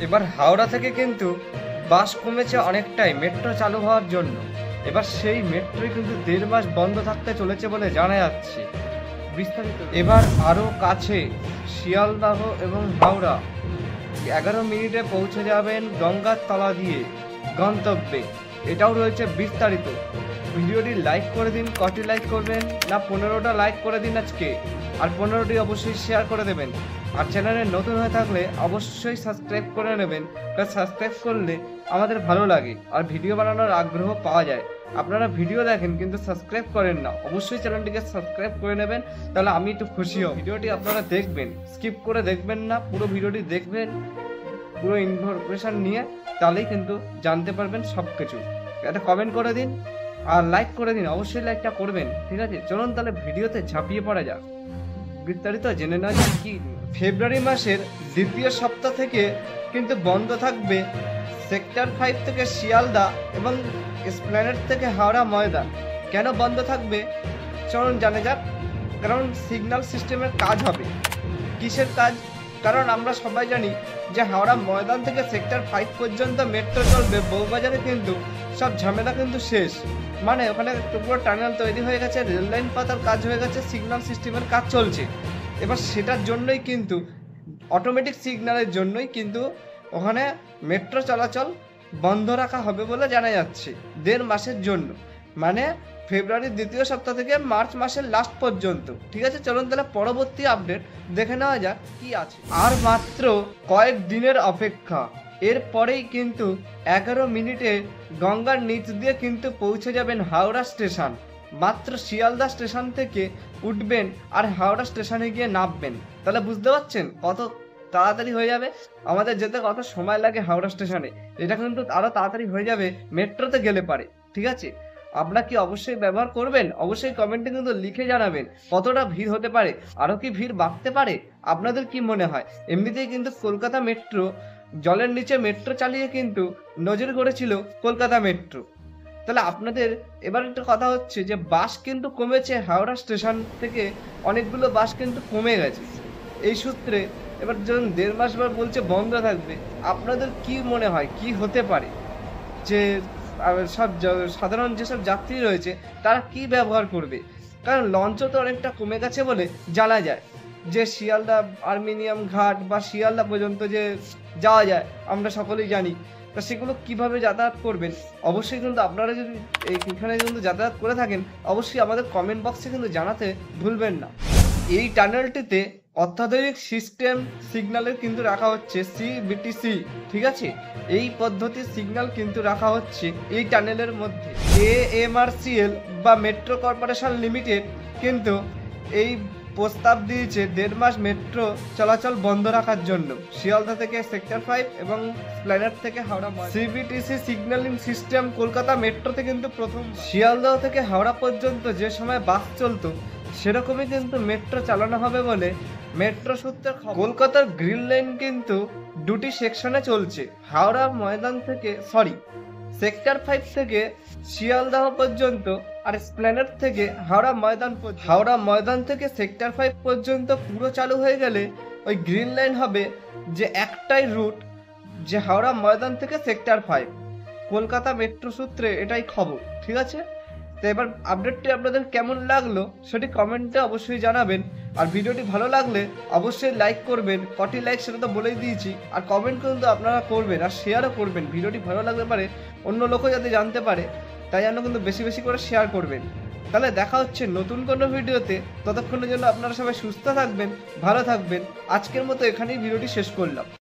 এবার হাওড়া থেকে কিন্তু বাস কমেছে অনেকটাই মেট্রো চালু হওয়ার জন্য। এবার সেই মেট্রোই কিন্তু 1.5 মাস বন্ধ থাকতে চলেছে বলে জানা যাচ্ছে। বিস্তারিত এবার আরও কাছে শিয়ালদাহ এবং হাওড়া 11 মিনিটে পৌঁছে যাবেন গঙ্গার তলা দিয়ে গন্তব্যে। এটাও রয়েছে বিস্তারিত। ভিডিওটি লাইক করে দিন। কটি লাইক করবেন না? 15টা লাইক করে দিন আজকে, আর 15টি অবশ্যই শেয়ার করে দেবেন। আর চ্যানেলে নতুন হয়ে থাকলে অবশ্যই সাবস্ক্রাইব করে নেবেন, কারণ সাবস্ক্রাইব করলে আমাদের ভালো লাগে আর ভিডিও বানানোর আগ্রহ পাওয়া যায়। আপনারা ভিডিও দেখেন কিন্তু সাবস্ক্রাইব করেন না, অবশ্যই চ্যানেলটিকে সাবস্ক্রাইব করে নেবেন, তাহলে আমি একটু খুশি হব। ভিডিওটি আপনারা দেখবেন, স্কিপ করে দেখবেন না, পুরো ভিডিওটি দেখবেন পুরো ইনফরমেশন নিয়ে, তাহলেই কিন্তু জানতে পারবেন সব কিছু। একটা কমেন্ট করে দিন আর লাইক করে দিন, অবশ্যই লাইকটা করবেন, ঠিক আছে? চলুন তাহলে ভিডিওতে ঝাঁপিয়ে পড়া যাক। বিস্তারিত জেনে নেওয়া যাক কি। ফেব্রুয়ারি মাসের দ্বিতীয় সপ্তাহ থেকে কিন্তু বন্ধ থাকবে সেক্টর 5 থেকে শিয়ালদা এবং এসপ্ল্যানেড থেকে হাওড়া ময়দান। কেন বন্ধ থাকবে চলুন জানা যাক। কারণ সিগন্যাল সিস্টেমের কাজ হবে। কিসের কাজ? কারণ আমরা সবাই জানি যে হাওড়া ময়দান থেকে সেক্টর 5 পর্যন্ত মেট্রো চলবে, বউবাজারে কিন্তু সব ঝামেলা কিন্তু শেষ। মানে ওখানে পুরো টানেল তৈরি হয়ে গেছে, রেল লাইন পাতার কাজ হয়ে গেছে, সিগন্যাল সিস্টেমের কাজ চলছে। এবার সেটার জন্যই কিন্তু অটোমেটিক সিগন্যালের জন্যই কিন্তু ওখানে মেট্রো চলাচল বন্ধ রাখা হবে বলে জানা যাচ্ছে 1.5 মাসের জন্য। মানে ফেব্রুয়ারির দ্বিতীয় সপ্তাহ থেকে মার্চ মাসের লাস্ট পর্যন্ত, ঠিক আছে? চলুন তাহলে পরবর্তী আপডেট দেখে নেওয়া যাক কি আছে। আর মাত্র কয়েক দিনের অপেক্ষা, এরপরেই কিন্তু 11 মিনিটে গঙ্গার নিচ দিয়ে কিন্তু পৌঁছে যাবেন হাওড়া স্টেশন। মাত্র শিয়ালদা স্টেশন থেকে উঠবেন আর হাওড়া স্টেশনে গিয়ে নামবেন। তাহলে বুঝতে পারছেন কত তাড়াতাড়ি হয়ে যাবে। আমাদের যেতে কত সময় লাগে হাওড়া স্টেশনে, এটা কিন্তু আরো তাড়াতাড়ি হয়ে যাবে মেট্রোতে গেলে পারে, ঠিক আছে? আপনারা কি অবশ্যই ব্যবহার করবেন? অবশ্যই কমেন্টে কিন্তু লিখে জানাবেন কতটা ভিড় হতে পারে, আরও কি ভিড় বাড়তে পারে, আপনাদের কি মনে হয়? এমনিতেই কিন্তু কলকাতা মেট্রো জলের নিচে মেট্রো চালিয়ে কিন্তু নজর গড়েছিল কলকাতা মেট্রো। তাহলে আপনাদের এবার একটা কথা হচ্ছে যে বাস কিন্তু কমেছে হাওড়া স্টেশন থেকে, অনেকগুলো বাস কিন্তু কমে গেছে। এই সূত্রে এবার যখন 1.5 মাস পর বলছে বন্ধ থাকবে, আপনাদের কি মনে হয় কি হতে পারে? যে সব সাধারণ যেসব যাত্রী রয়েছে তারা কি ব্যবহার করবে? কারণ লঞ্চও তো অনেকটা কমে গেছে বলে জানা যায়। যে শিয়ালদা আর্মেনিয়াম ঘাট বা শিয়ালদা পর্যন্ত যে যাওয়া যায় আমরা সকলেই জানি, তা সেগুলো কিভাবে যাতায়াত করবেন? অবশ্যই কিন্তু আপনারা যদি এইখানে কিন্তু যাতায়াত করে থাকেন অবশ্যই আমাদের কমেন্ট বক্সে কিন্তু জানাতে ভুলবেন না। এই টানেলটিতে অত্যাধুনিক সিস্টেম সিগন্যালের কিন্তু রাখা হচ্ছে সিবিটিসি, ঠিক আছে? এই পদ্ধতির সিগন্যাল কিন্তু রাখা হচ্ছে এই টানেলের মধ্যে। এএমআরসিএল বা মেট্রো কর্পোরেশন লিমিটেড কিন্তু এই প্রস্তাব দিয়েছে 1.5 মাস মেট্রো চলাচল বন্ধ রাখার জন্য শিয়ালদা থেকে সেক্টর 5 এবং প্ল্যানেট থেকে হাওড়া। সিবিটিসি সিগন্যালিং সিস্টেম কলকাতা মেট্রোতে কিন্তু প্রথম। শিয়ালদহ থেকে হাওড়া পর্যন্ত যে সময় বাস চলতো সেরকমই কিন্তু মেট্রো চালানো হবে বলে মেট্রো সূত্রে খবর। কলকাতার গ্রিন লাইন কিন্তু দুটি সেকশনে চলছে, হাওড়া ময়দান থেকে সেক্টর 5 থেকে শিয়ালদাহ পর্যন্ত, আর এসপ্ল্যানেড থেকে হাওড়া ময়দান পর্যন্ত। হাওড়া ময়দান থেকে সেক্টর 5 পর্যন্ত পুরো চালু হয়ে গেলে ওই গ্রিন লাইন হবে যে একটাই রুট, যে হাওড়া ময়দান থেকে সেক্টর 5। কলকাতা মেট্রো সূত্রে এটাই খবর, ঠিক আছে? তো এবার আপডেটটি আপনাদের কেমন লাগলো সেটি কমেন্টে অবশ্যই জানাবেন। আর ভিডিওটি ভালো লাগলে অবশ্যই লাইক করবেন। কটি লাইক সেটা তো বলেই দিয়েছি, আর কমেন্ট কিন্তু আপনারা করবেন আর শেয়ারও করবেন। ভিডিওটি ভালো লাগতে পারে অন্য লোকও যাতে জানতে পারে, তাই জন্য কিন্তু বেশি বেশি করে শেয়ার করবেন। তাহলে দেখা হচ্ছে নতুন কোনো ভিডিওতে, ততক্ষণের জন্য আপনারা সবাই সুস্থ থাকবেন, ভালো থাকবেন। আজকের মতো এখানেই ভিডিওটি শেষ করলাম।